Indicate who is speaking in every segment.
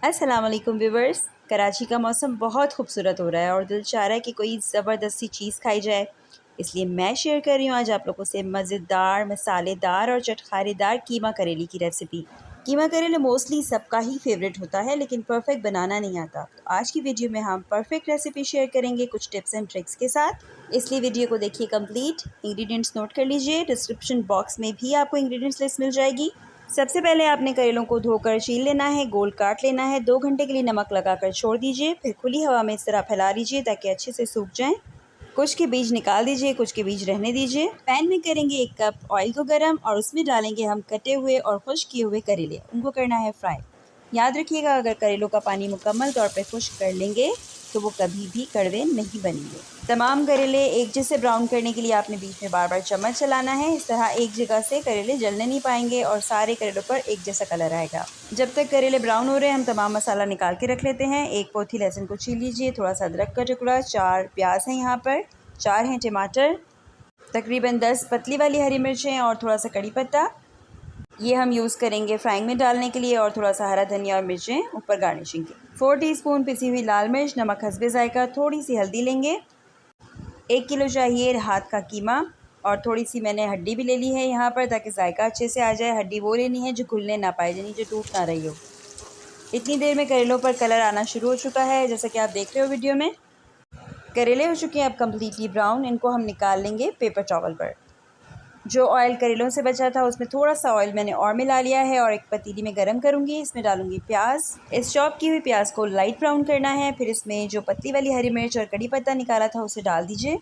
Speaker 1: अस्सलाम वालेकुम व्यूवर्स। कराची का मौसम बहुत खूबसूरत हो रहा है और दिल चाह रहा है कि कोई ज़बरदस्त सी चीज़ खाई जाए। इसलिए मैं शेयर कर रही हूँ आज आप लोगों से मज़ेदार, मसालेदार और चटखारेदार कीमा करेले की रेसिपी। कीमा करेले मोस्टली सबका ही फेवरेट होता है, लेकिन परफेक्ट बनाना नहीं आता। तो आज की वीडियो में हम परफेक्ट रेसिपी शेयर करेंगे कुछ टिप्स एंड ट्रिक्स के साथ। इसलिए वीडियो को देखिए कंप्लीट। इंग्रेडिएंट्स नोट कर लीजिए, डिस्क्रिप्शन बॉक्स में भी आपको इंग्रेडिएंट्स लिस्ट मिल जाएगी। सबसे पहले आपने करेलों को धोकर छील लेना है, गोल काट लेना है। 2 घंटे के लिए नमक लगाकर छोड़ दीजिए, फिर खुली हवा में इस तरह फैला लीजिए ताकि अच्छे से सूख जाएं। कुछ के बीज निकाल दीजिए, कुछ के बीज रहने दीजिए। पैन में करेंगे 1 कप ऑयल को गर्म और उसमें डालेंगे हम कटे हुए और खुश्क किए हुए करेले। उनको करना है फ्राई। याद रखिएगा, अगर करेलों का पानी मुकम्मल तौर पर खुश्क कर लेंगे तो वो कभी भी कड़वे नहीं बनेंगे। तमाम करेले एक जैसे ब्राउन करने के लिए आपने बीच में बार बार चम्मच चलाना है। इस तरह एक जगह से करेले जलने नहीं पाएंगे और सारे करेलों पर एक जैसा कलर आएगा। जब तक करेले ब्राउन हो रहे हैं हम तमाम मसाला निकाल के रख लेते हैं। 1 पोथी लहसुन को छील लीजिए, थोड़ा सा अदरक का टुकड़ा, 4 प्याज हैं यहाँ पर, 4 हैं टमाटर, तकरीबन 10 पतली वाली हरी मिर्चें और थोड़ा सा कड़ी पत्ता। ये हम यूज़ करेंगे फ्राइंग में डालने के लिए, और थोड़ा सा हरा धनिया और मिर्चें ऊपर गार्निशिंग के। 4 टीस्पून पिसी हुई लाल मिर्च, नमक हस्बे जायका, थोड़ी सी हल्दी लेंगे। 1 किलो चाहिए हाथ का कीमा और थोड़ी सी मैंने हड्डी भी ले ली है यहाँ पर ताकि जायका अच्छे से आ जाए। हड्डी वो लेनी है जो घुलने ना पाए, यानी जो टूट ना रही हो। इतनी देर में करेलों पर कलर आना शुरू हो चुका है, जैसा कि आप देख रहे हो वीडियो में। करेले हो चुके हैं अब कम्प्लीटली ब्राउन। इनको हम निकाल लेंगे पेपर टॉवल पर। जो ऑयल करेलों से बचा था उसमें थोड़ा सा ऑयल मैंने और मिला लिया है और एक पतीली में गरम करूँगी। इसमें डालूँगी प्याज। इस चॉप की हुई प्याज को लाइट ब्राउन करना है। फिर इसमें जो पतली वाली हरी मिर्च और कड़ी पत्ता निकाला था उसे डाल दीजिए।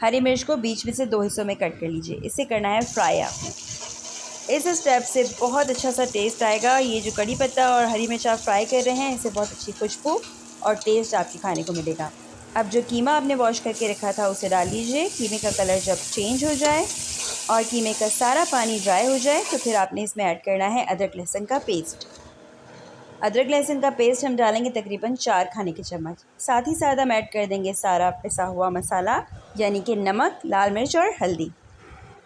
Speaker 1: हरी मिर्च को बीच में से 2 हिस्सों में कट कर लीजिए। इसे करना है फ्राई आपने। इस स्टेप से बहुत अच्छा सा टेस्ट आएगा। ये जो कड़ी पत्ता और हरी मिर्च आप फ्राई कर रहे हैं, इससे बहुत अच्छी खुशबू और टेस्ट आपके खाने को मिलेगा। अब जो कीमा आपने वॉश करके रखा था उसे डाल लीजिए। कीमे का कलर जब चेंज हो जाए और कीमे का सारा पानी ड्राई हो जाए तो फिर आपने इसमें ऐड करना है अदरक लहसुन का पेस्ट। अदरक लहसुन का पेस्ट हम डालेंगे तकरीबन 4 खाने के चम्मच। साथ ही साथ हम ऐड कर देंगे सारा पिसा हुआ मसाला, यानी कि नमक, लाल मिर्च और हल्दी।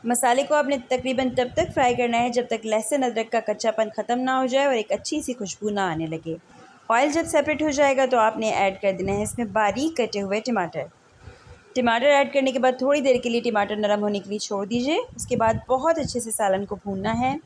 Speaker 1: मसाले को आपने तकरीबन तब तक फ्राई करना है जब तक लहसुन अदरक का कच्चापन ख़त्म ना हो जाए और एक अच्छी सी खुशबू ना आने लगे। ऑयल जब सेपरेट हो जाएगा तो आपने ऐड कर देना है इसमें बारीक कटे हुए टमाटर। टमाटर ऐड करने के बाद थोड़ी देर के लिए टमाटर नरम होने के लिए छोड़ दीजिए। उसके बाद बहुत अच्छे से सालन को भूनना है।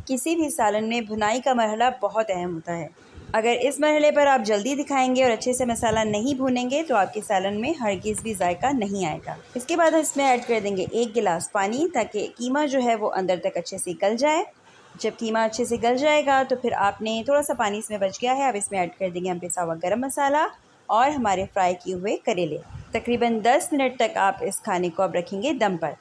Speaker 1: किसी भी सालन में भुनाई का मरहला बहुत अहम होता है। अगर इस मरहले पर आप जल्दी दिखाएंगे और अच्छे से मसाला नहीं भूनेंगे तो आपके सालन में हरगिज़ भी जायका नहीं आएगा। इसके बाद हम इसमें ऐड कर देंगे 1 गिलास पानी ताकि कीमा जो है वो अंदर तक अच्छे से गल जाए। जब कीमा अच्छे से गल जाएगा तो फिर आपने थोड़ा सा पानी इसमें बच गया है, अब इसमें ऐड कर देंगे हम पिसा हुआ गरम मसाला और हमारे फ्राई किए हुए करेले। तकरीबन 10 मिनट तक आप इस खाने को अब रखेंगे दम पर।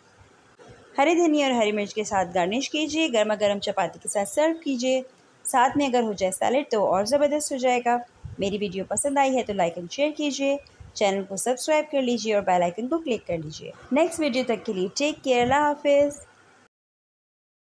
Speaker 1: हरी धनिया और हरी मिर्च के साथ गार्निश कीजिए। गर्मा गर्म चपाती के साथ सर्व कीजिए। साथ में अगर हो जाए सैलेड तो और ज़बरदस्त हो जाएगा। मेरी वीडियो पसंद आई है तो लाइक एंड शेयर कीजिए। चैनल को सब्सक्राइब कर लीजिए और बेल आइकन को क्लिक कर लीजिए। नेक्स्ट वीडियो तक के लिए टेक केयर, अल्लाह हाफिज़।